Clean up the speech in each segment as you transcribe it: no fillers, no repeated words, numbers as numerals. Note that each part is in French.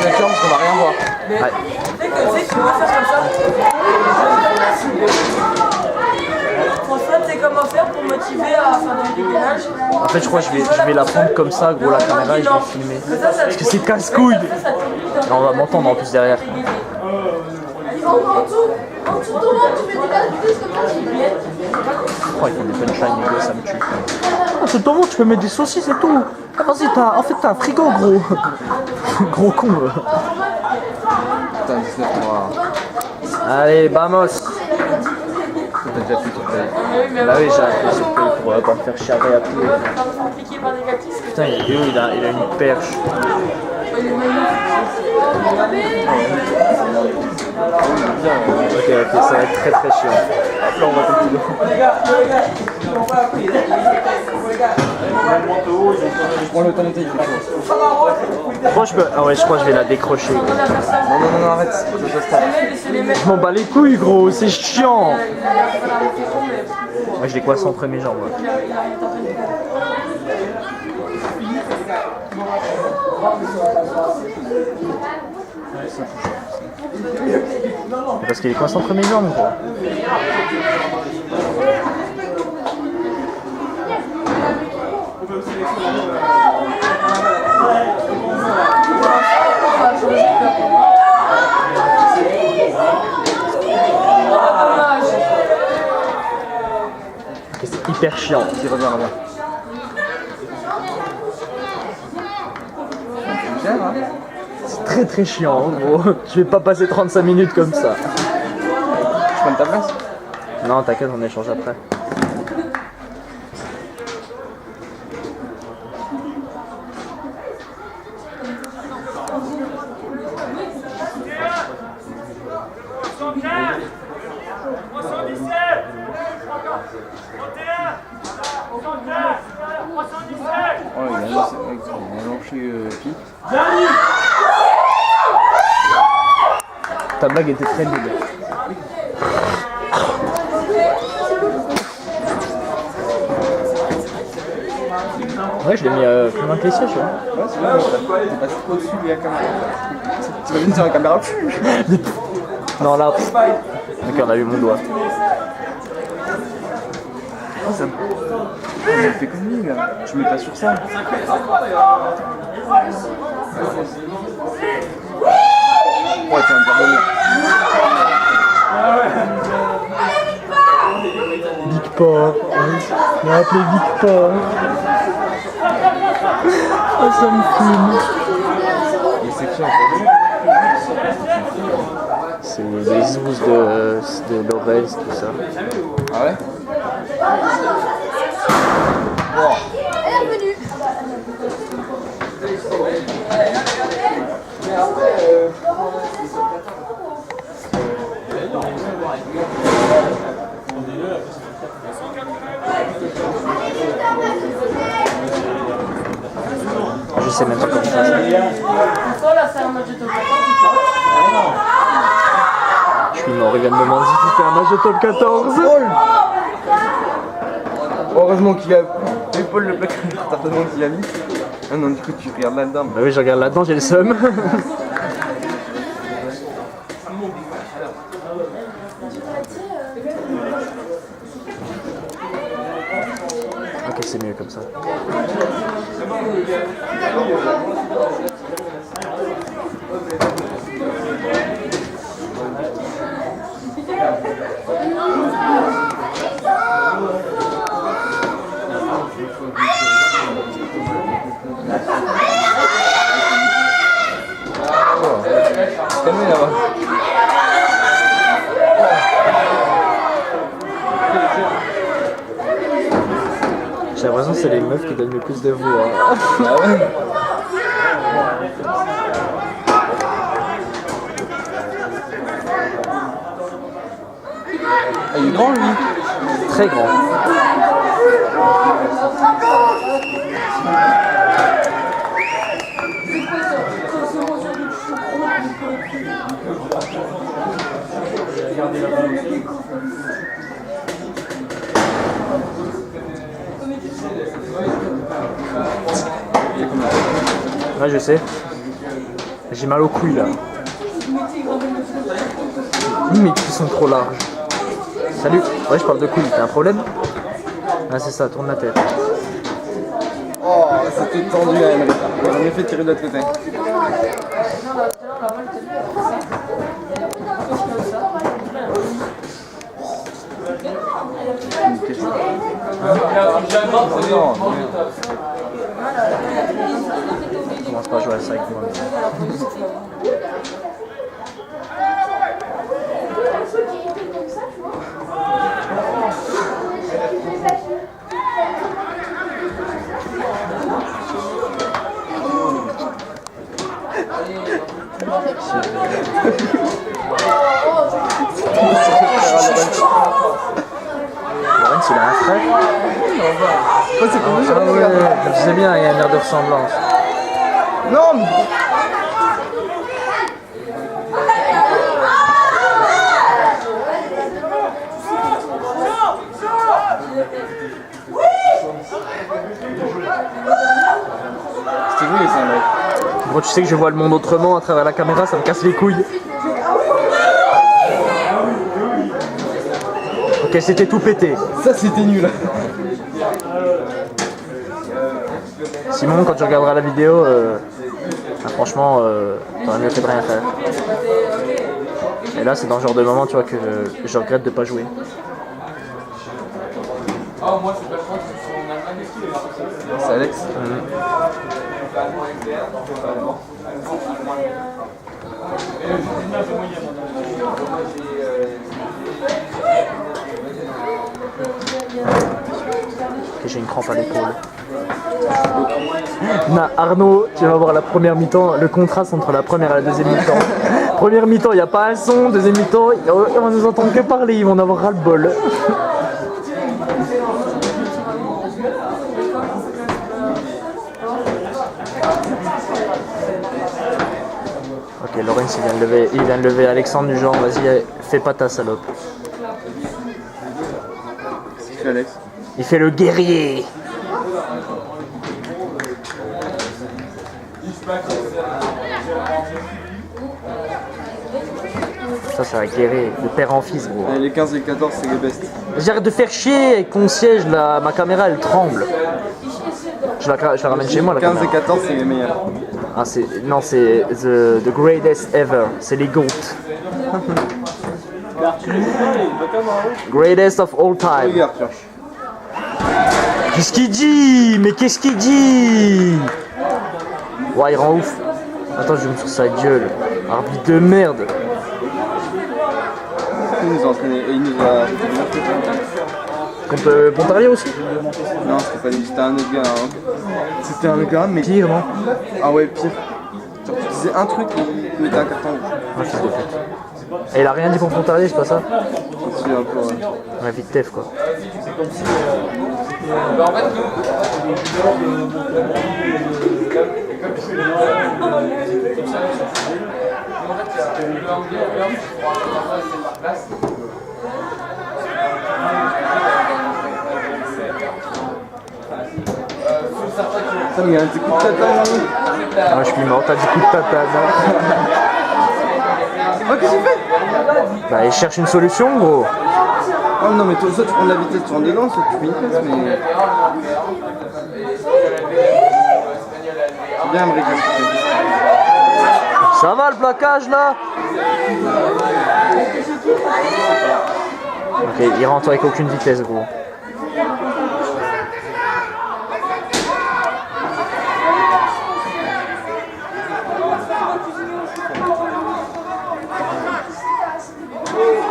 c'est chiant parce qu'on va rien voir. Ouais. Tu sais, tu peux faire comme ça. François, tu sais comment faire pour motiver à faire du dégainage? En fait, je crois que je vais la prendre comme ça, gros, la caméra, et je vais filmer. Parce que c'est casse-couille. On va m'entendre en plus derrière. En dessous, tout le monde, tu mets des calculs comme ça, tu mets. Oh, ils font des punchlines, les gars, ça me tue. Ah, c'est ton monde, tu peux mettre des saucisses et tout. Ah, vas-y, en fait, t'as un frigo, gros. Gros con. Putain, 19 mois. Allez, vamos. T'as déjà plus de paye. Bah oui, j'ai appris sur Play pour pas me faire chiaver à tout. Compliqué par des cactus. Putain, il a une perche. Ok, ça va être très très chiant. Hop là, on va continuer. Prends le temps de monter, il fait chaud. Ah ouais, je crois que je vais la décrocher. Non, arrête. Ça stop. Je m'en bats les couilles, gros, c'est chiant. Moi, je les coince entre mes jambes. Ouais. Parce qu'il est coincé entre mes jambes, gros. C'est hyper chiant. Vas-y, reviens. C'est cher, hein? C'est très très chiant, en gros. Je vais pas passer 35 minutes comme ça. Je prends ta place? Non, t'inquiète, on échange après. Oh, il a lancé pique. Ta blague était très nulle. Ouais, je l'ai mis plus loin que les sièges. Ouais, c'est vrai, t'es passé au-dessus de la caméra. T'imagines sur la caméra? Non, là. Ok, on a eu mon doigt. Oh, ça me fait comme lui, là. Je mets pas sur ça. Ouais, t'es un peu bon. Big Paw. On l'a appelé Big Paw. Oh, ça me fume. Et c'est qui en fait? C'est les zouzes de Lorenz, tout ça. Ah ouais? Bienvenue. Je sais même pas comment ça se fait. François, là, c'est un match de top 14. Je suis mort, il vient de me demander si tu fais un match de top 14. Heureusement qu'il a Paul le placard, certainement qu'il a mis. Ah non, du coup tu regardes là-dedans. Bah oui, je regarde là-dedans, j'ai le seum. Ok, c'est mieux comme ça. Calmez là-bas. J'ai l'impression que c'est les meufs qui donnent le plus de voix. Ah ouais? Ah, il est grand lui. Très grand. Ouais, je sais. J'ai mal aux couilles là. Mes couilles sont trop larges. Salut. Ouais, je parle de couilles. T'as un problème? Ah, c'est ça, tourne la tête. Oh, c'était tendu à Emery. On a fait tirer de l'autre côté. Commence pas à jouer à ça avec moi. Lorenz, il a un frère. Oh, c'est comme ça, Ah ouais, je sais bien, il y a une aire de ressemblance. Non mais... C'était lui, ça, mec. Bon, tu sais que je vois le monde autrement à travers la caméra, ça me casse les couilles. Ok, c'était tout pété. Ça, c'était nul. Simon, quand tu regarderas la vidéo, franchement, t'aurais mieux fait de rien faire. Et là, c'est dans le genre de moment, tu vois, que je regrette de pas jouer. C'est Alex. Ok, j'ai une crampe à l'épaule. Nah, Arnaud, tu vas voir la première mi-temps, le contraste entre la première et la deuxième mi-temps. Première mi-temps, il n'y a pas un son, deuxième mi-temps, on va nous entendre que parler, ils vont en avoir ras-le-bol. Ok, Lorenz il vient de lever Alexandre du genre, vas-y, fais pas ta salope. Qu'est-ce qu'il fait, Alex? Il fait le guerrier. Ça, c'est un guerrier, de père en fils, gros. Les 15 et 14, c'est les best. J'arrête de faire chier avec ton siège, là, ma caméra elle tremble. Je la ramène chez moi, la 15 et caméra. 14, c'est les meilleurs. Ah, non, c'est the greatest ever, c'est les GOAT. Greatest of all time. Regarde, cherche. Qu'est-ce qu'il dit? Mais qu'est-ce qu'il dit? Ouais, il rend ouf. Attends, je vais me sur sa gueule. Arbitre de merde. Il nous a entraîné et il nous a... Contre Pontarlier aussi? Non, c'était pas lui, c'était un autre gars. Hein. C'était un gars, mais... Pire, non? Ah ouais, pire. Genre, tu disais un truc, il mettait un carton rouge. Ah, je suis défaite. Et il a rien dit pour Pontarlier, c'est pas ça? Continue un peu, ouais. Ouais, vite tef, quoi. Ça, mais il y a un petit coup de tatane. Moi, je suis mort, t'as du coup de tatane. Oh, qu'est-ce que tu fais? Bah, il cherche une solution, gros. Oh non, mais toi, soit tu prends de la vitesse, tu rentres dedans, soit tu fais une passe, mais... C'est bien, Amérique, ce que tu fais. Ça va le plaquage, là? Ok, il rentre avec aucune vitesse, gros.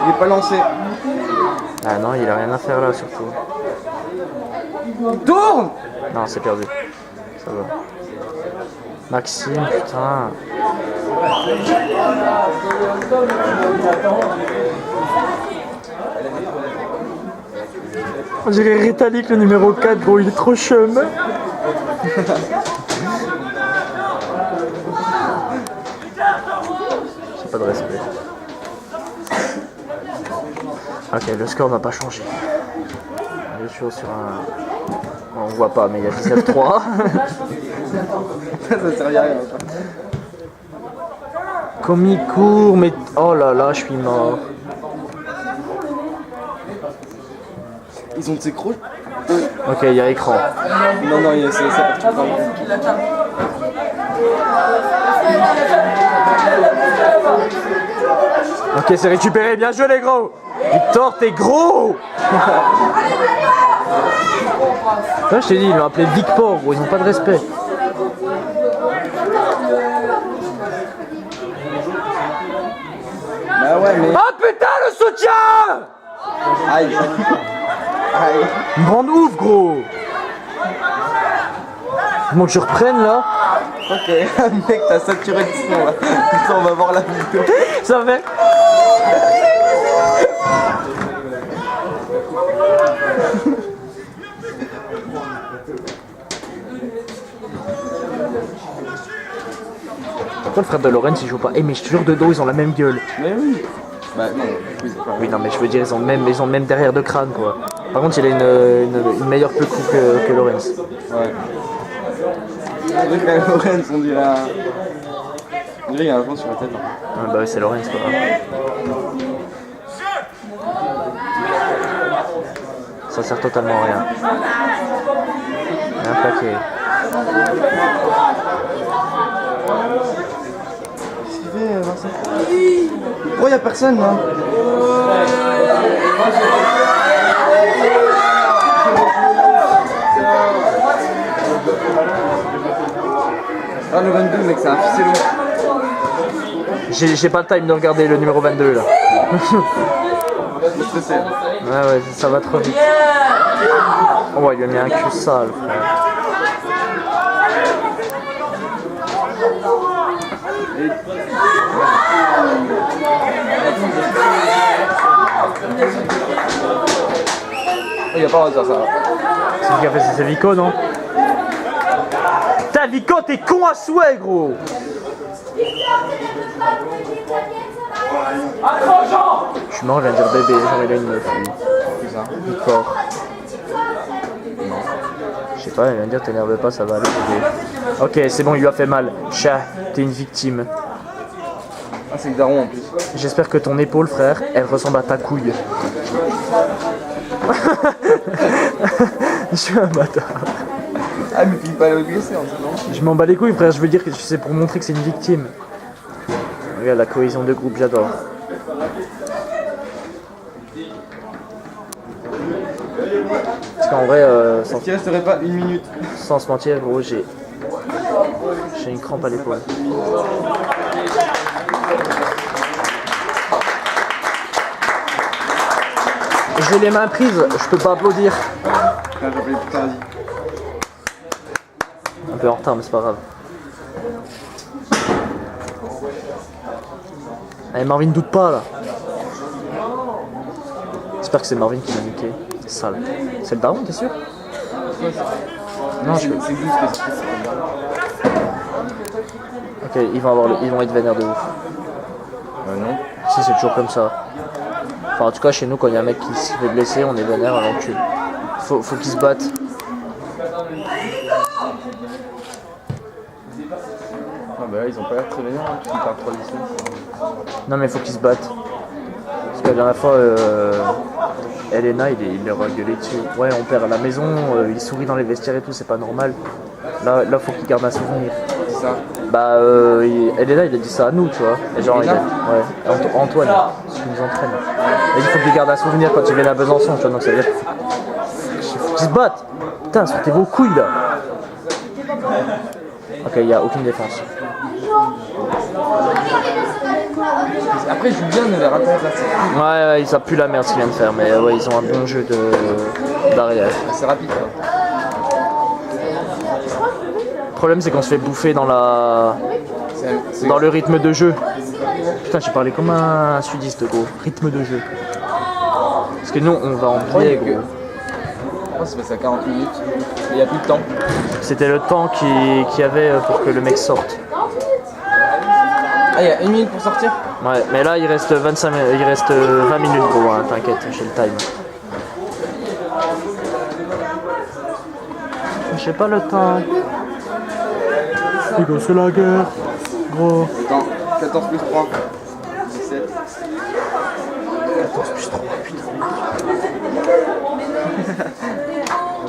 Il est pas lancé. Ah non, il a rien à faire là, surtout. Tourne! Non, c'est perdu. Ça va. Maxime, putain. On dirait Rétalique, le numéro 4, gros, il est trop chum. J'ai pas de respect. Ok, le score n'a pas changé. On est toujours sur un... Bon, on voit pas, mais il y a 19-3. Ça sert à rien. Comme il court, mais... Oh là là, je suis mort. Ils ont de ces crocs. Ok, il y a écran. Non, non, c'est ça. Ok, c'est récupéré. Bien joué, les gros. Victor, t'es gros. Là, je t'ai dit, ils l'ont appelé Victor, gros. Ils n'ont pas de respect. Bah ouais, mais. Ah putain, le soutien. Aïe. Aïe. Une grande ouf, gros. Bon, que je reprenne là. Ok, mec, t'as saturé le son là. Putain, on va voir la vidéo. Ça fait. Pourquoi le frère de Lorenz il joue pas? Eh mais je te jure de dos ils ont la même gueule. Mais oui. Bah non, oui, c'est pas Oui non mais je veux dire ils ont le même derrière de crâne quoi. Par contre il a une meilleure queue que Lorenz. Ouais. C'est vrai qu'à Lorenz, on dirait qu'il y a un vent sur la tête. Hein. Ouais, bah oui c'est Lorenz quoi. Ça sert totalement à rien. Rien plaqué. Qu'est-ce qu'il fait, Vincent? Pourquoi y'a personne là? Ah, le 22, mec, c'est un ficello. J'ai pas le time de regarder le numéro 22 là. Ouais, ça va trop vite. Oh, il lui a mis un cul sale, frère. Il a pas le droit de faire ça. C'est qui a fait ça, c'est Vico, non? Putain, Vico, t'es con à souhait, gros! Je suis mort, je viens de dire bébé, genre il a une meuf. C'est ça. Vico. Je sais pas, il vient de dire t'énerve pas, ça va aller. Bébé. Ok, c'est bon, il lui a fait mal. Chat, t'es une victime. Ah, c'est le daron en plus. J'espère que ton épaule, frère, elle ressemble à ta couille. Je suis un bâtard. Ah, mais puis pas le blessé en fait, non? Je m'en bats les couilles, frère, je veux dire que c'est pour montrer que c'est une victime. Regarde la cohésion de groupe, j'adore. Parce qu'en vrai, Est-ce qu'il resterait pas une minute? sans se mentir, gros, j'ai une crampe à l'épaule. J'ai les mains prises, je peux pas applaudir. Ah, j'ai appelé putain, vas-y. Un peu en retard, mais c'est pas grave. Allez, Marvin, doute pas là. J'espère que c'est Marvin qui m'a niqué. Sale. C'est le daron, t'es sûr? Non, je peux. C'est juste que c'est Ok, ils vont être vénères de ouf. non. Si, c'est toujours comme ça. Enfin, en tout cas, chez nous, quand il y a un mec qui se fait blesser, on est vénère à l'encul. Faut qu'ils se battent. Ah bah là, ils ont pas l'air très vénères, hein, parce qu'ils parlent trop lycée. Non, mais faut qu'ils se battent. Parce que la dernière fois, Elena, il leur a gueulé dessus. Ouais, on perd à la maison, il sourit dans les vestiaires et tout, c'est pas normal. Là, faut qu'il garde un souvenir. C'est ça. Bah, Elena, il a dit ça à nous, tu vois. Et genre, ouais, Antoine, ce qui nous entraîne. Il faut qu'il garde un souvenir quand il vient à Besançon, tu vois. Donc ça veut dire qu'il faut qu'ils se battent. Putain, sortez vos couilles là. Ok, il n'y a aucune défense. Après, Julien ne les raconte là. Ouais, ça pue la merde ce qu'il vient de faire, mais ouais, ils ont un bon jeu d'arrière. C'est rapide, quoi. Le problème, c'est qu'on se fait bouffer dans dans le rythme de jeu. Putain, j'ai parlé comme un sudiste, gros. Rythme de jeu. Parce que nous, on va en premier, gros. Oh, c'est passé à 40 minutes. Et il n'y a plus de temps. C'était le temps qu'il y avait pour que le mec sorte. Ah, il y a 1 minute pour sortir? Ouais, mais là, il reste 20 minutes, gros. Hein, t'inquiète, j'ai le time. J'ai pas le temps. Hugo, c'est la guerre, gros. Attends. 14 plus 3. 17. 14 plus 3, putain.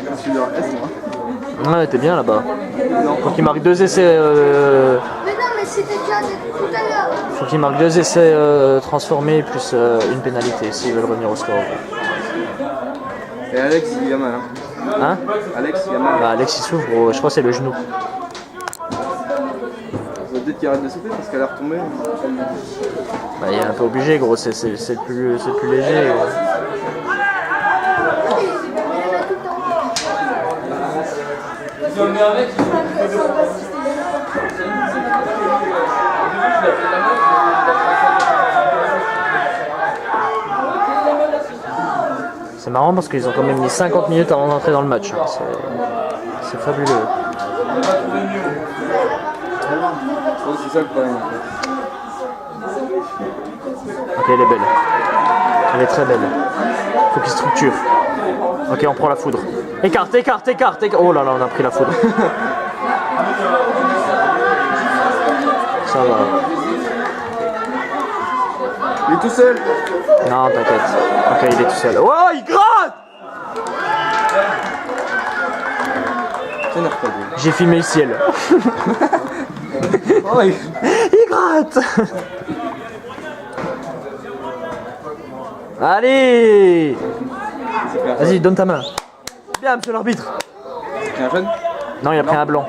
Je suis dans S, moi. Ouais, t'es bien là-bas. Non. Faut qu'il marque 2 essais. Mais non, mais c'était déjà tout à l'heure. Faut qu'il marque 2 essais transformés plus une pénalité s'ils veulent revenir au score. Et Alex, il a mal. Hein. Hein? Alex, il a mal. Bah, Alex il souffre, gros. Je crois que c'est le genou. Ça peut-être qu'il arrête de sauter parce qu'elle est retombée. Bah, il est un peu obligé, gros. C'est le plus léger. Gros. C'est marrant parce qu'ils ont quand même mis 50 minutes avant d'entrer dans le match. C'est fabuleux. C'est ça le problème. Ok, elle est belle. Elle est très belle. Faut qu'il structure. Ok, on prend la foudre. Écarte. Oh là là, on a pris la foudre. Ça va. Il est tout seul. Non, t'inquiète. Ok, il est tout seul. Oh, il gratte! T'énerve pas, lui. J'ai filmé le ciel. Oh, il... Il gratte! Allez! Vas-y, donne ta main. Bien, monsieur l'arbitre. C'est un jeune. Non, il a pris un blanc.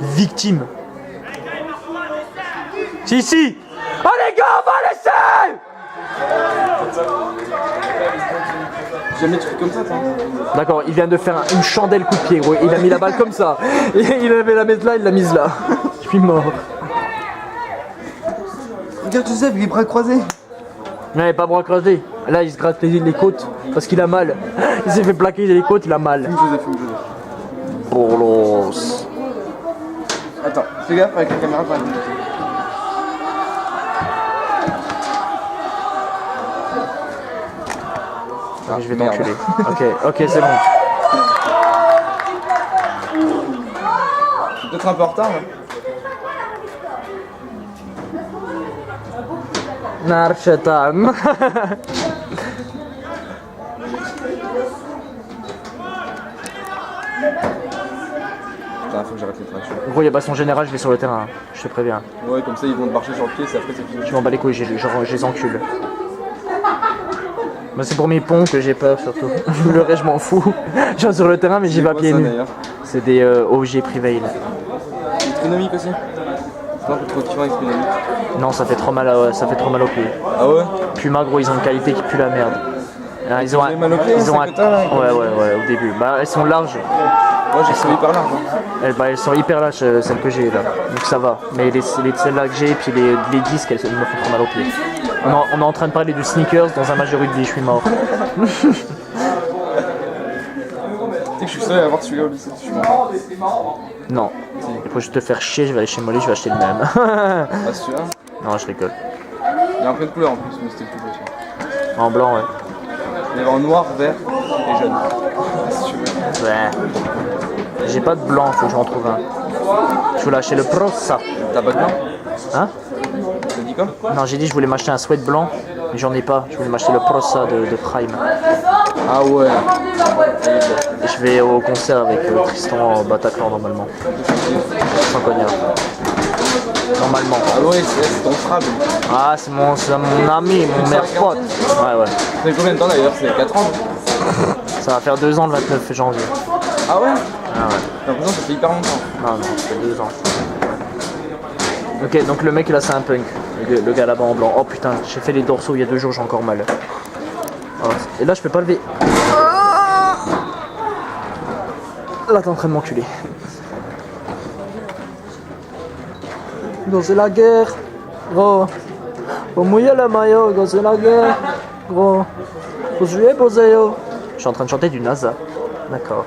Victime. Si. Oh les gars, on va laisser! Jamais de trucs comme ça, toi. D'accord, il vient de faire une chandelle coup de pied, gros. Il a mis la balle comme ça. Il avait la mettre là, il l'a mise là. Je suis mort. Regarde Joseph, les bras croisés. Ouais, pas bras croisés. Là, il se gratte les côtes parce qu'il a mal. Il s'est fait plaquer les côtes, il a mal. Fume Joseph. Bolos. Attends, fais gaffe avec la caméra quand même. Je vais merde. t'enculer. Ok, c'est bon. Peut-être un peu en retard, là. Narchetan. Putain, faut que j'arrête les tractions. Gros, il y a pas son général, je vais sur le terrain. Je te préviens. Ouais, comme ça, ils vont te marcher sur le pied, c'est après c'est fini. Je m'en bats les couilles, je les encule. Moi, c'est pour mes ponts que j'ai peur surtout. Le reste, je m'en fous. Je suis sur le terrain, mais j'y vais à pieds nus. C'est des OG Prevail. C'est trinomique aussi. Non, trop kiffant avec trinomique. Non, ça fait trop mal, ça fait trop mal aux pieds. Ah ouais? Puma, gros, ils ont une qualité qui pue la merde. Hein, ils ont fait mal aux pieds, ils ont ces quotas, là, ouais, au début. Bah, elles sont larges. Moi, j'ai sont hyper larges. Hein. Elles sont hyper larges, celles que j'ai là. Donc ça va. Mais celles-là que j'ai, puis les disques, elles me font trop mal aux pieds. On est en train de parler de sneakers dans un match de rugby, je suis mort. Tu sais que je suis seul à avoir celui-là au lycée. Je suis mort. Non. Il faut juste te faire chier, je vais aller chez Molly, je vais acheter le même. Ah, c'est celui-là? Non, je rigole. Il y a un peu de couleur en plus, mais c'était le plus petit. En blanc, ouais. Il y avait en noir, vert et jaune. Si tu veux. Ouais. J'ai pas de blanc, faut que j'en trouve un. Je voulais acheter le Pro, ça. T'as pas de blanc? Hein? T'as dit quoi? Non, j'ai dit je voulais m'acheter un sweat blanc, mais j'en ai pas. Je voulais m'acheter le Prosa de Prime. Ah ouais. Et je vais au concert avec Tristan au Bataclan normalement. Sans cognac. Normalement. Ah ouais, c'est ton frère. Ah, c'est mon ami, mon meilleur pote. Ouais. Ça fait combien de temps d'ailleurs? C'est 4 ans? Ça va faire 2 ans le 29 janvier. Ah ouais? Ah ouais. J'ai l'impression que ça fait hyper longtemps. Non, ça fait 2 ans. Ok, donc le mec là c'est un punk. Le gars là-bas en blanc. Oh putain, j'ai fait les dorsaux il y a 2 jours, j'ai encore mal. Oh, et là je peux pas lever. Là t'es en train de m'enculer. Gros c'est la guerre. Gros. Faut mouiller le maillot, gros c'est la guerre. Gros. Faut jouer posé yo. Je suis en train de chanter du NASA. D'accord.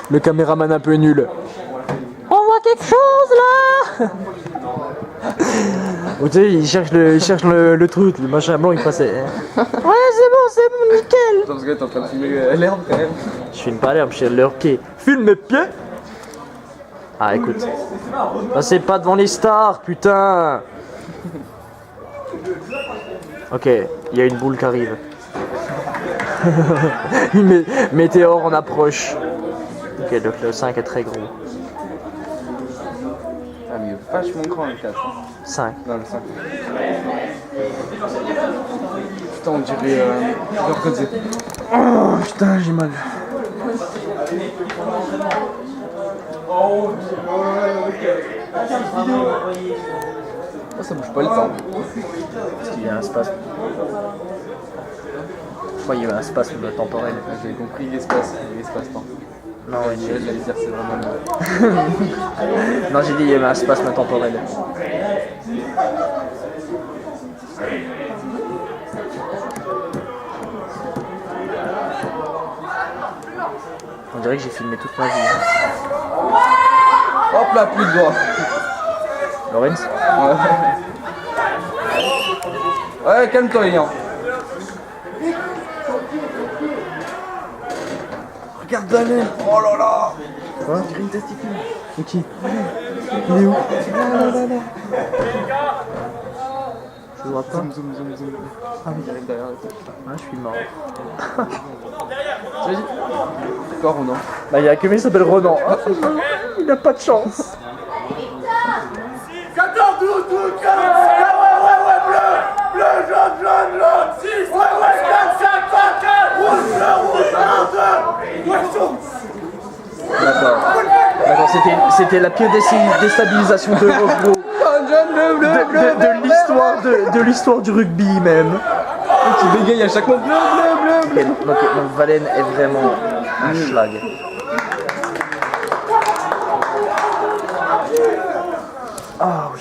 Le caméraman un peu nul. On voit quelque chose là. Vous savez, il cherche le truc, le machin blanc il passait. Ouais c'est bon, nickel. Attends, parce que là t'es en train de filmer l'herbe quand même. Je filme pas l'herbe, je filme leur pied. Filme mes pieds. Ah, écoute. Passez pas devant les stars, putain. Ok, il y a une boule qui arrive. Une météore en approche. Ok, donc le 5 est très gros. Ah, mais il est vachement grand le 4. 5. Non, le 5. Putain, on dirait. Oh putain, j'ai mal. Oh, ça bouge pas le temps. Parce qu'il y a un spasme. Je crois qu'il y a un spasme temporel. Ah, j'avais compris l'espace-temps. Non, Ouais, il- j'allais dire c'est vraiment le. non, j'ai dit il y avait un spasme temporel. On dirait que j'ai filmé toute ma vie. Hop là, plus de doigts. Lorenz? Ouais, calme-toi, Elian. Regarde Valen. Oh là là. Quoi? On dirait une testicule. C'est qui? Il est où? Je vois pas. Zoom. Ah oui, il arrive derrière. Ah, je suis mort. Vas-y. D'accord ou non? Bah, il y a que lui qui s'appelle Ronan. Il a pas de chance. 14, 12, 12, 15, ouais, bleu, jaune, 6, ouais, 4, 5, 4, rouge, bleu, 1, 2, D'accord, c'était la pire déstabilisation de gros. De l'histoire du rugby même. Qui bégaye à chaque fois. Bleu. Ok, donc Valen est vraiment un schlag. Ah oui.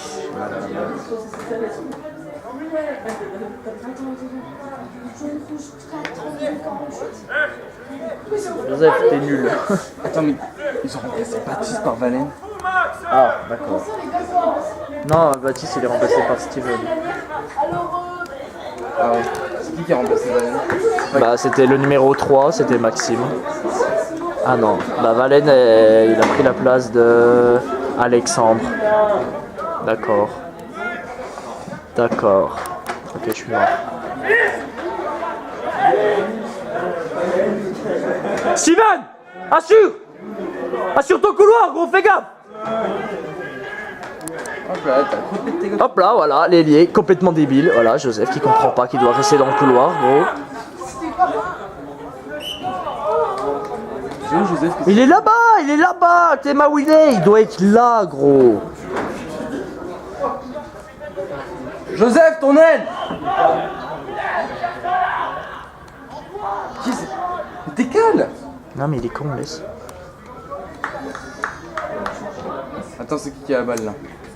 Joseph, t'es nul. Attends, mais ils ont remplacé Baptiste par Valen. Ah, d'accord. Non, Baptiste, il est remplacé par Steven. Ah ouais. C'est qui a remplacé Valen? Bah, c'était le numéro 3, c'était Maxime. Ah non, bah Valen, il a pris la place de Alexandre. D'accord. Ok, je suis mort. Steven! Assure ton couloir, gros, fais gaffe! Hop là, t'as coupé tes gars. Hop là, voilà, l'ailier, complètement débile. Voilà, Joseph qui comprend pas qu'il doit rester dans le couloir, gros. C'est où Joseph? Il est là-bas, Théma Winnet, il doit être là, gros. Joseph, ton aile! Qui c'est? Décale! Non mais il est con, laisse. Attends, c'est qui a la balle là?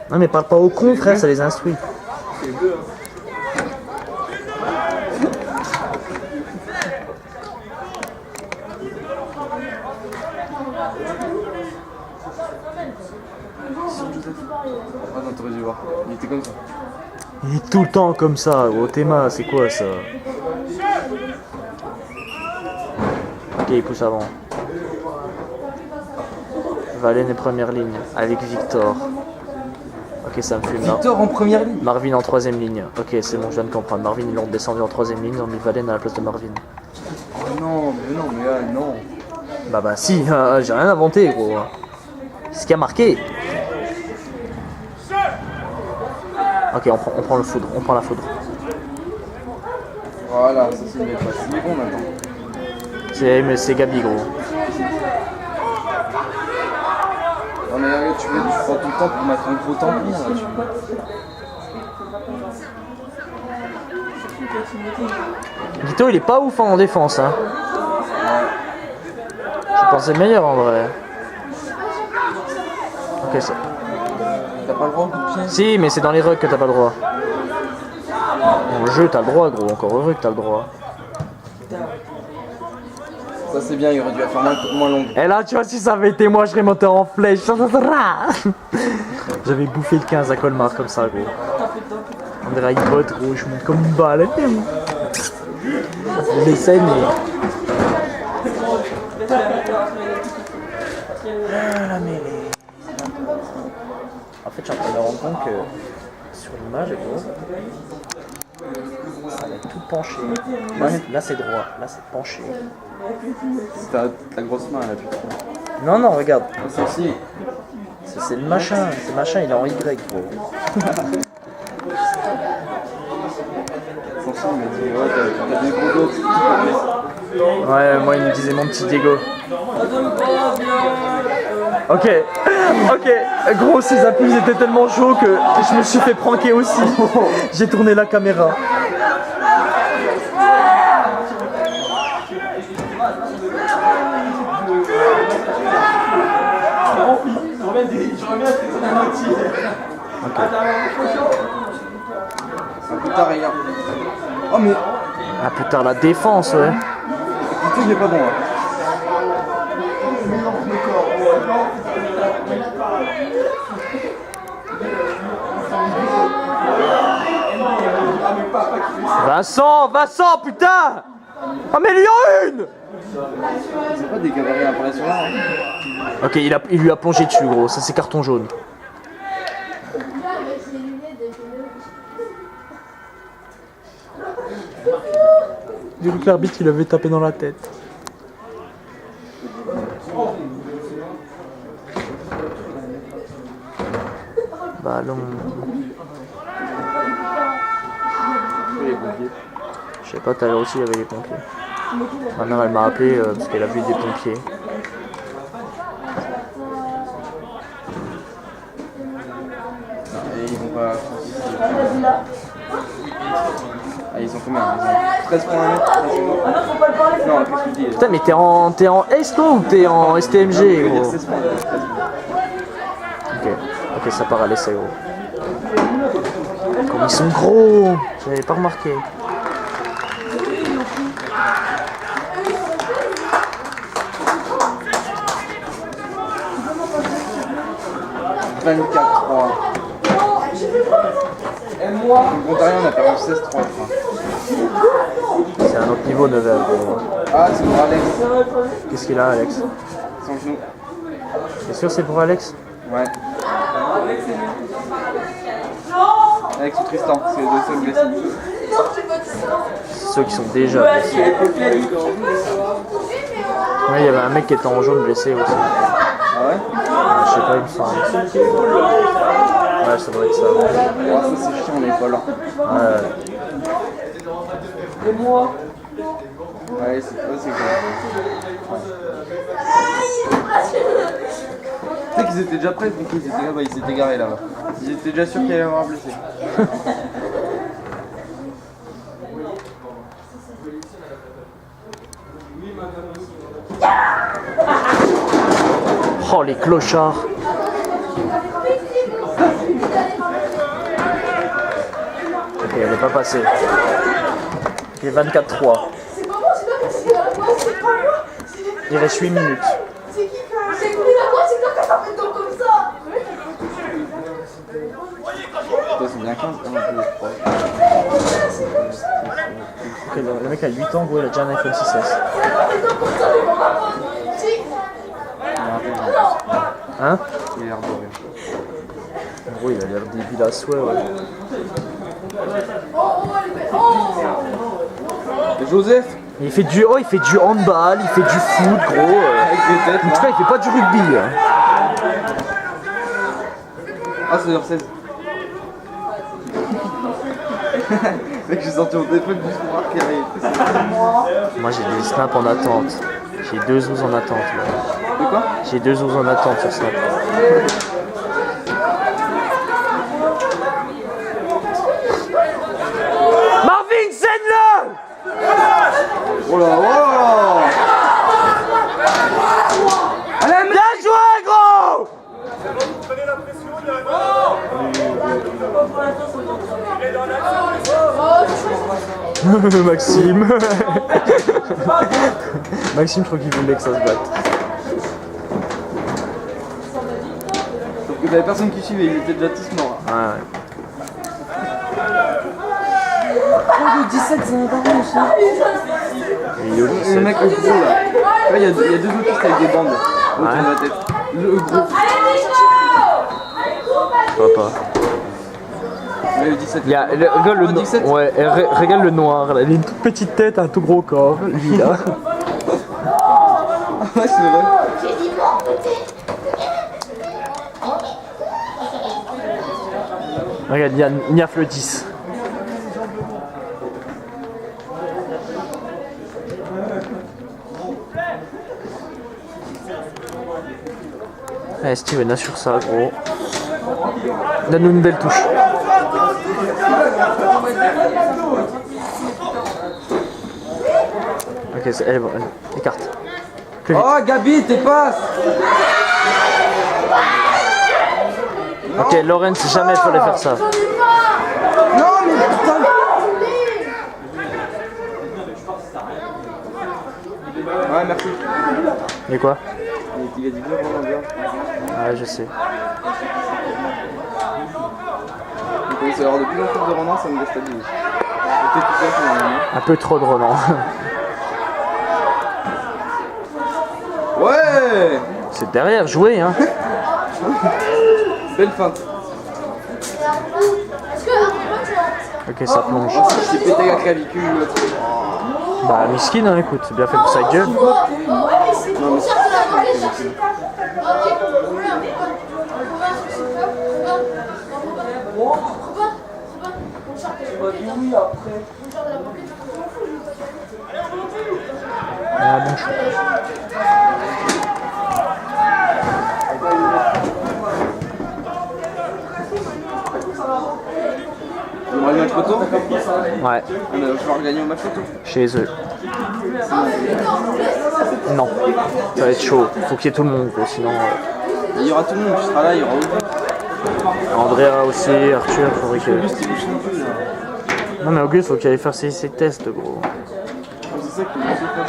Non mais parle pas au con, frère, ça les instruit. Ah non, t'aurais dû voir. Il était comme ça. Il est tout le temps comme ça, gros. Théma, c'est quoi ça? Ok, il pousse avant. Valen est première ligne, avec Victor. Ok, ça me fume. Victor en première ligne. Marvin en troisième ligne. Ok, c'est bon, je viens de comprendre. Marvin, ils l'ont descendu en troisième ligne, ils ont mis Valen à la place de Marvin. Oh non, mais là, non. Bah si, j'ai rien inventé, gros. C'est ce qui a marqué. Ok, on prend le foudre, on prend la foudre. Voilà, ça c'est une belle passe. Il est bon maintenant. Mais c'est Gabi, gros. Non mais regarde, tu prends tout le temps pour mettre un gros tampon là. Guito, il est pas ouf en défense, hein. Je pensais meilleur en vrai. Ok, ça. T'as pas le droit au coup de pied? Si, mais c'est dans les rugs que t'as pas le droit. Dans le jeu, t'as le droit, gros. Encore heureux que t'as le droit. Ça c'est bien, il aurait dû la faire moins longue. Et là, tu vois, si ça avait été moi, je serais monté en flèche. J'avais bouffé le 15 à Colmar comme ça, gros. On dirait une botte, gros. Je monte comme une balle. Je l'essaie, mais. Ah, la mêlée. En fait, je suis en train de me rendre compte que sur l'image, gros, ça va être tout penché. Là c'est droit, là c'est penché. C'est ta grosse main, là, putain. Non, non, regarde. Celle-ci. C'est le machin, il est en Y, gros. Celle-ci, il m'a dit, ouais, t'as des gros dos. Ouais, moi il me disait mon petit Diego. Ok, gros, ces appuis étaient tellement chauds que je me suis fait pranker aussi. J'ai tourné la caméra. Putain, regarde. Oh, mais. Ah putain, la défense, ouais. Putain, il est pas bon, hein. Vincent, putain. Oh, mais lui en une. C'est pas des cavaliers impressionnants, hein. Ok, il lui a plongé dessus, gros. Ça, c'est carton jaune. J'ai vu que l'arbitre, il avait tapé dans la tête. Ballon. Je sais pas, tout à l'heure aussi, il y avait les pompiers. Ma mère, elle m'a appelé parce qu'elle a vu des pompiers. Et ils vont pas. Ah, ils ont combien? Ils ont 13 points à mettre. Non, qu'est-ce que tu dis? Putain, mais t'es en S toi ou t'es en STMG, Je veux dire gros? 16 points. Ok, ça part à l'essai, gros. Comme ils sont gros! J'avais pas remarqué. « 24-3. Moi. Ontario, on a perdu 16-3. C'est un autre niveau, Nevers, gros. Ah, c'est pour Alex. Qu'est-ce qu'il a, Alex? Son genou. T'es sûr c'est pour Alex? Ouais. Alex ou Tristan, c'est les deux seuls blessés. Ceux qui sont déjà blessés. Ouais, il y avait un mec qui était en jaune blessé aussi. Ah ouais? Je sais pas, il me semble. Ouais, ça doit être ça. Oh, ça c'est chiant, on est pas là. Ouais. Ouais, c'est quoi, c'est quoi? Tu sais qu'ils étaient déjà prêts, donc ils étaient là-bas, ils s'étaient garés là-bas. Ils étaient déjà sûrs qu'il allait y avoir un blessé. Oh, les clochards! Ok, elle est pas passée. Ok, 24-3. C'est pas moi, c'est pas moi, c'est pas moi. Il reste 8 minutes. C'est qui? J'ai coupé la voix, c'est toi qui as fait ton comme ça. Toi, c'est bien 15, hein, un peu. Ok, le mec a 8 ans, gros, il a déjà un iPhone 6S. Hein? Il a l'air doré. En gros, il a l'air débile à souhait, ouais. Et Joseph? Il fait du handball, il fait du foot, gros. Avec les têtes, En tout cas, il fait pas du rugby. Hein. Ah, c'est h 16. Mec, j'ai sorti mon téléphone juste pour voir qu'il y avait. Moi, j'ai des snaps en attente. J'ai 2 zoos en attente, là. De quoi? J'ai 2 zoos en attente sur Snap. Marvin, scène-le! Oh là, oh là! Allez, Bien joué, gros! Prenez la pression, il y a Maxime. Maxime, je crois qu'il voulait que ça se batte. Sauf que t'avais personne qui suivait, ils étaient déjà tous morts. Ouais, ouais. Oh, le 17, c'est un baron aussi. Et Yo, Le 17. mec, le gros là. Là, il y a deux autistes avec des bandes autour de la tête. Le gros. Allez, Nico! Allez, cours, vois pas. Mais le 17. Il y a, regarde le, Oh, 17. ouais, regarde le noir, là. Il a une toute petite tête, un tout gros corps, lui là. Ouais, c'est vrai. J'ai dit bon, peut-être. Regarde, il y a Niaf le 10. Allez Steven, assure ça gros. Donne-nous une belle touche. Ok, elle est bonne. Écarte. Plus vite. Oh, Gabi, t'es passe. Ok, Laurence, jamais il fallait faire ça. J'en ai pas. Non, mais putain. Ouais, merci. Mais quoi? Il a dit bien pendant bien. Ouais, je sais. Donc, c'est alors de plus en plus de Ronan, ça me déstabilise. J'étais tout seul finalement. Un peu trop de Ronan. Ouais. C'est derrière, jouer hein. Belle feinte. Est-ce que après moi tu as. Ok, ça plonge. Je t'ai pété la clavicule. Bah, miskin, hein, écoute, c'est bien fait pour sa gueule. Oh, ouais, mais c'est pour ça que tu vas aller chercher. Ok, Robin, c'est quoi? Robin, on sort de la pocket. On sort de la pocket, on s'en fout, je veux pas. Ah, bon chou. On aura le match photo. Ouais, On va falloir gagner au match photo. chez eux. Non, ça va être chaud. Faut qu'il y ait tout le monde, quoi, sinon. Il y aura tout le monde, tu seras là, il y aura Auguste. Andrea aussi, Arthur, faudrait que. Auguste, il bouge non plus là. Non, mais Auguste, faut qu'il aille faire ses tests, gros. C'est ça qu'il faut faire.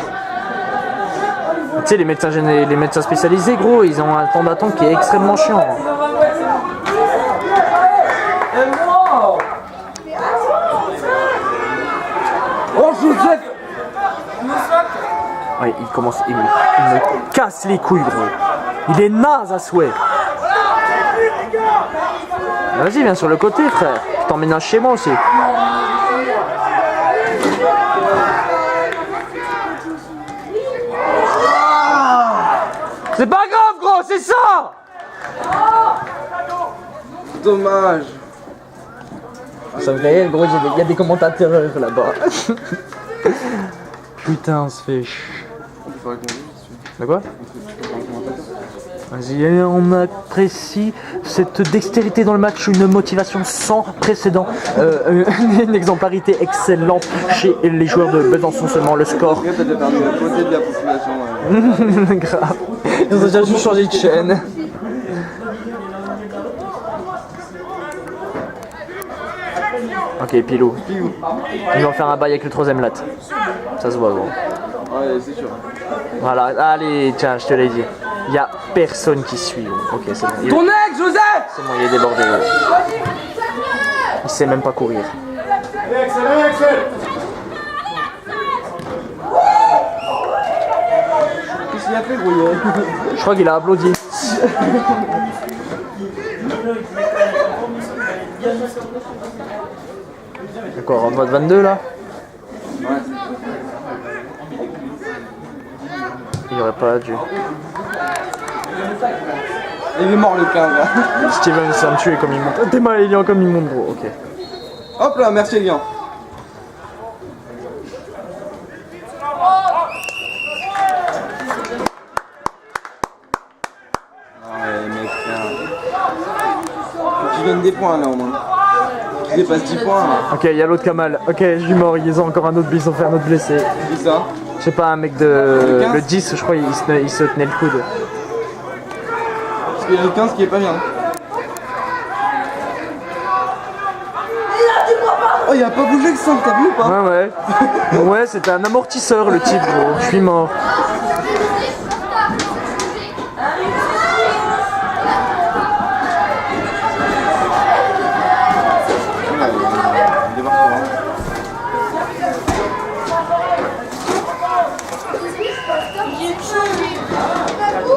Tu sais, les médecins spécialisés, gros, ils ont un temps d'attente qui est extrêmement chiant. Oh, Joseph. Ouais, il me casse les couilles, gros. Il est naze à souhait. Vas-y, viens sur le côté, frère. Je t'emménage chez moi aussi. C'est pas grave, gros, c'est ça. Dommage. Ça me fait rire, gros, il y a des commentateurs là-bas. Putain, on se fait Il faudrait qu'on joue dessus. De quoi? Vas-y, on apprécie cette dextérité dans le match, une motivation sans précédent, une exemplarité excellente chez les joueurs de Besançon seulement, le score. Regarde, t'as déjà perdu la beauté de la population. Ouais. Grave. Ils ont déjà juste changé de chaîne. Ok, Pilou. Ils vont faire un bail avec le troisième lat. Ça se voit, gros. Ouais, c'est sûr. Voilà, allez, tiens, je te l'ai dit. Il y a personne qui suit. Ok, c'est bon. Ton ex, Joseph. C'est bon, il est débordé. Il sait même pas courir. Qu'est-ce qu'il a fait, gros? Je crois qu'il a applaudi. D'accord, en mode 22 là? Ouais. Il aurait pas dû. Il est mort le 15 là. Steven s'est tué comme il monte. T'es mal, il est comme il monte, gros, ok. Hop là, merci Elian. Ouais, mec, faut que tu gagnes des points là au moins. Tu dépasses 10 points là. Ok, il y a l'autre Kamal. Ok, je suis mort, ils ont encore un autre, ils ont fait un autre blessé. Qui ça? Je sais pas, un mec de. Le 10, je crois, il se tenait le coude. Parce qu'il y a le 15 qui est pas bien. Oh, il a pas bougé le sang, t'as vu ou pas? Ouais, ouais. Ouais, c'était un amortisseur le type, gros. Je suis mort. Il débarque pas.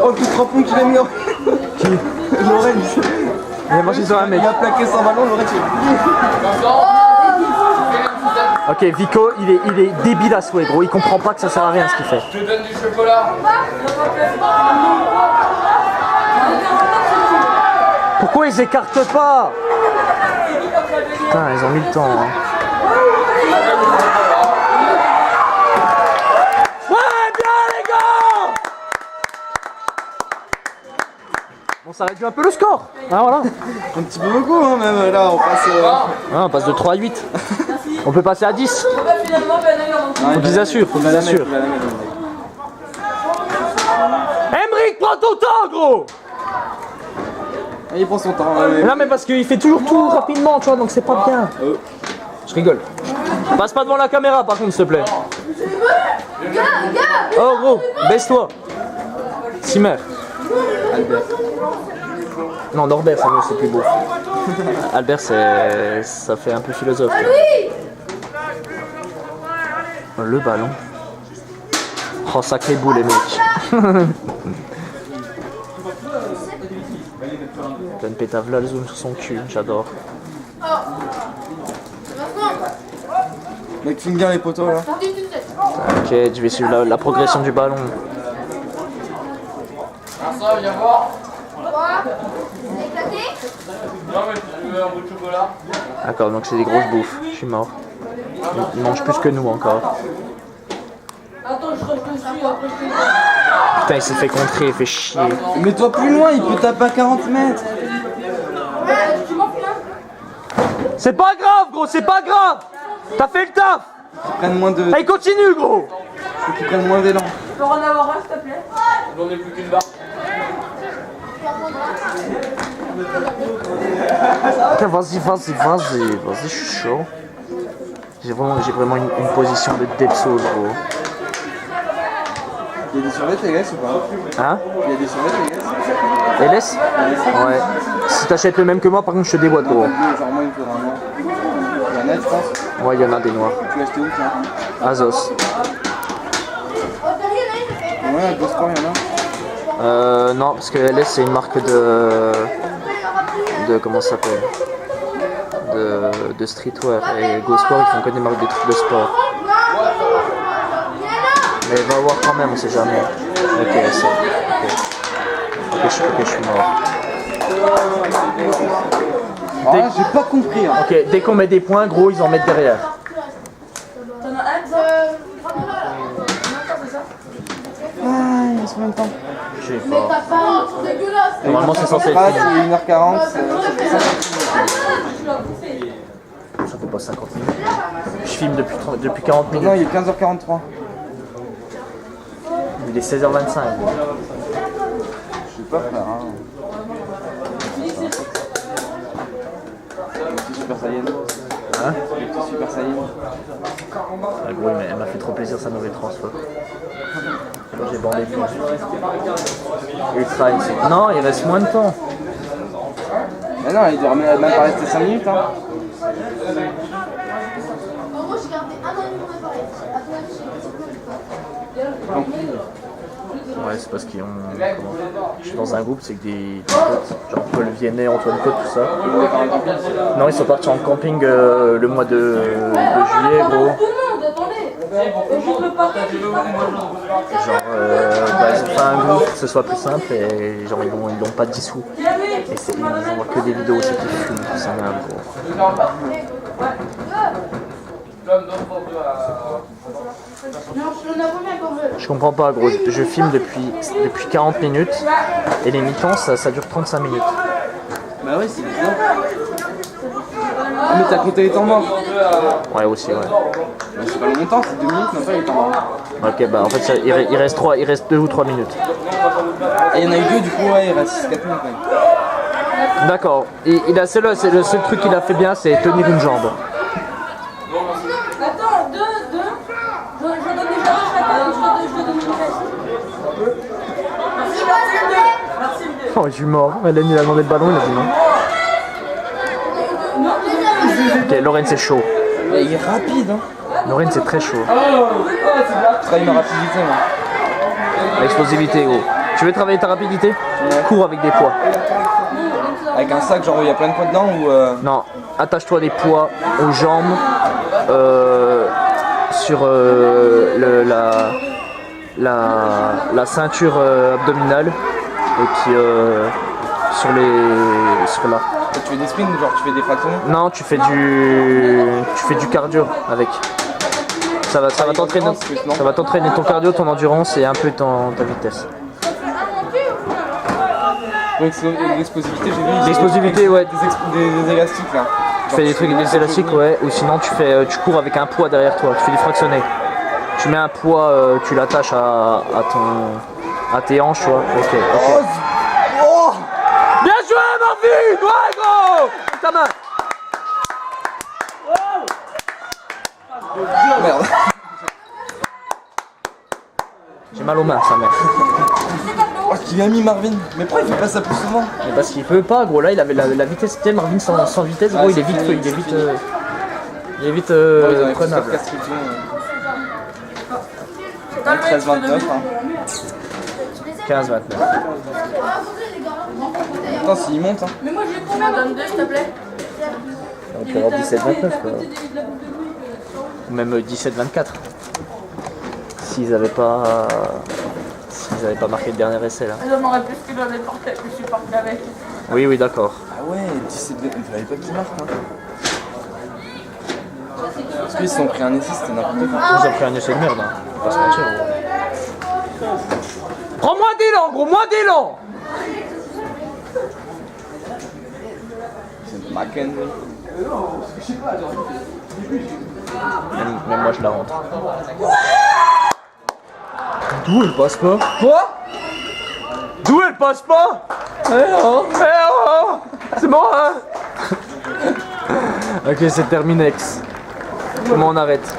Oh, le coup de crampon qu'il a mis en... Qui? Lorenz. Il a marché sur un mec. Il a plaqué son ballon, l'aurait tué. Ok, Vico, il est débile à souhait, gros. Il comprend pas que ça sert à rien ce qu'il fait. Je te donne du chocolat. Pourquoi ils écartent pas? Putain, ils ont mis le temps. Hein. Ouais, bien les gars! Bon, ça réduit un peu le score. Ah, voilà. Un petit peu beaucoup, hein, même là, on passe. Ah, on passe de 3 à 8. On peut passer à 10. Faut qu'ils assurent, faut qu'ils assurent. Emric, prends ton temps, gros! Il prend son temps. Non, mais parce qu'il fait toujours tout rapidement, tu vois, donc c'est pas bien. Je rigole. Passe pas devant la caméra, par contre, s'il te plaît. Oh, gros, baisse-toi. Simmer. Albert. Non, Norbert, c'est mieux, c'est plus beau. Albert, ça fait un peu philosophe. tu vois. Le ballon. Oh, sacré boule, les mecs. Donne pétavla le zoom sur son cul, j'adore. Mec, filme bien les poteaux là. Ok, je vais suivre la progression du ballon. Ça, viens voir. Éclaté? Non, mais tu veux un bout de chocolat? D'accord, donc c'est des grosses bouffes, je suis mort. Ils mangent plus que nous encore. Attends, je reste dessus, après je te dis. Putain, il s'est fait contrer, il fait chier. Mets-toi plus loin, il peut taper à 40 mètres. Tu m'en fous, hein? C'est pas grave, gros, c'est pas grave. T'as fait le taf. Qu'ils prennent moins de. Allez, continue, gros. Faut qu'ils prennent moins d'élan. Tu peux en avoir un, s'il te plaît? J'en ai plus qu'une barre. Putain, vas-y, je suis chaud. J'ai vraiment une position de Depso, gros. Il y a des survettes LS ou pas? Hein? Il y a des survettes LS? LS? Ouais. Si t'achètes le même que moi, par contre, je te déboîte, gros. Genre, moi, il me faudra un noir. Il y en a, je pense. Ouais, il y en a des noirs. Tu l'as acheté où, tiens? Azos. Ouais, à Ghost il y en a. Non, parce que LS, c'est une marque de comment ça s'appelle? De streetwear. Et Go Sport, ils font que des marques de trucs de sport. Mais va voir quand même, on sait jamais. Ok, c'est. Ok, je suis mort. Ah, j'ai pas compris. Hein. Ok, dès qu'on met des points, gros, ils en mettent derrière. T'en as un, ça? Ah, il reste combien de temps? Je sais Mais pas. t'as pas, c'est dégueulasse. Normalement, c'est censé être Ah, fini. c'est 1h40. Ça fait pas 50 minutes. Je filme depuis 40 minutes. Non, il est 15h43. Il est 16h25. Je sais pas faire. Hein. Le petit Super Saiyan. Hein? Le petit Super Saiyan. Ah, gros, elle m'a fait trop plaisir sa nouvelle transfo. J'ai bandé plus. Ultra ici. Non, il reste moins de temps. Mais non, il doit même pas rester 5 minutes. Hein. En gros, j'ai gardé un an et demi mon appareil. À ton avis, j'ai Ouais, c'est parce qu'ils ont. Comment je suis dans un groupe, c'est que des potes, genre Paul Viennet, Antoine Côte, tout ça. Non, ils sont partis en camping le mois de juillet, gros. Tout le monde, attendez. Juste le partage. Genre, ils ont fait un groupe que ce soit plus simple et genre ils n'ont pas de dissous. Et ils envoient que des vidéos, c'est qu'ils fument, tout ça, merde, gros. Non, je l'en ai combien qu'on veut? Je comprends pas, gros. Je filme depuis 40 minutes et les mi-temps ça dure 35 minutes. Bah oui, c'est bizarre. Ah, mais t'as compté les temps morts. Ouais, aussi, ouais. Mais c'est pas longtemps, c'est 2 minutes, même pas les temps morts. Ok, bah en fait, il reste 2 ou 3 minutes. Ah, il y en a eu 2, du coup, ouais, il reste 4 minutes quand même. D'accord. C'est le seul truc qu'il a fait bien, c'est tenir une jambe. Attends, deux. Je donne déjà deux chacun, je te donne une reste. Oh, je suis mort. Hélène, il a demandé le ballon, il a dit non. Ok, Lorraine, c'est chaud. Mais il est rapide, hein. Lorraine, c'est très chaud. Je travaille ma rapidité, moi. L'explosivité, gros. Tu veux travailler ta rapidité? Cours avec des poids. Avec un sac, genre où il y a plein de poids dedans ou. Non, attache-toi des poids aux jambes, sur la ceinture abdominale et puis sur là. Tu fais des sprints, genre tu fais des fractions? Non, tu fais du cardio avec. Ça va t'entraîner, ça va t'entraîner ton cardio, ton endurance et un peu ta vitesse. Donc l'explosivité, j'ai vu. L'explosivité, ouais. Des élastiques là. Tu fais des trucs, des élastiques, ouais, ou sinon tu cours avec un poids derrière toi, tu fais des fractionnés. Tu mets un poids, tu l'attaches à tes hanches, tu vois. Ok. Oh Bien joué, Marvin! Ouais, gros! Ta main! merde. J'ai mal aux mains, sa mère. Oh, qui a mis Marvin? Mais pourquoi il fait pas ça plus souvent? Mais parce qu'il peut pas, gros. Là, il avait la vitesse. Tu sais, Marvin sans vitesse, gros, il est vite prenable. 13-29. 15-29. Attends, s'il monte. Hein. Mais moi j'ai combien? Donne 2 s'il te plaît. On peut avoir 17-29, quoi. Ou même 17-24. S'ils avaient pas marqué le dernier essai là. J'en aurais plus que j'en ai porté, que je suis parti avec. Oui, d'accord. Ah ouais, 17 il fallait pas qu'il marque. Hein. Parce qu'ils se sont pris un essai, c'était n'importe quoi. Ils ont pris un essai de merde, hein. Faut pas se mentir. Prends moins d'élan, gros, moins d'élan! C'est Macken. Même moi je la rentre. D'où elle passe pas? Quoi? D'où elle passe pas? C'est bon, hein? Ok, c'est terminé. Comment on arrête?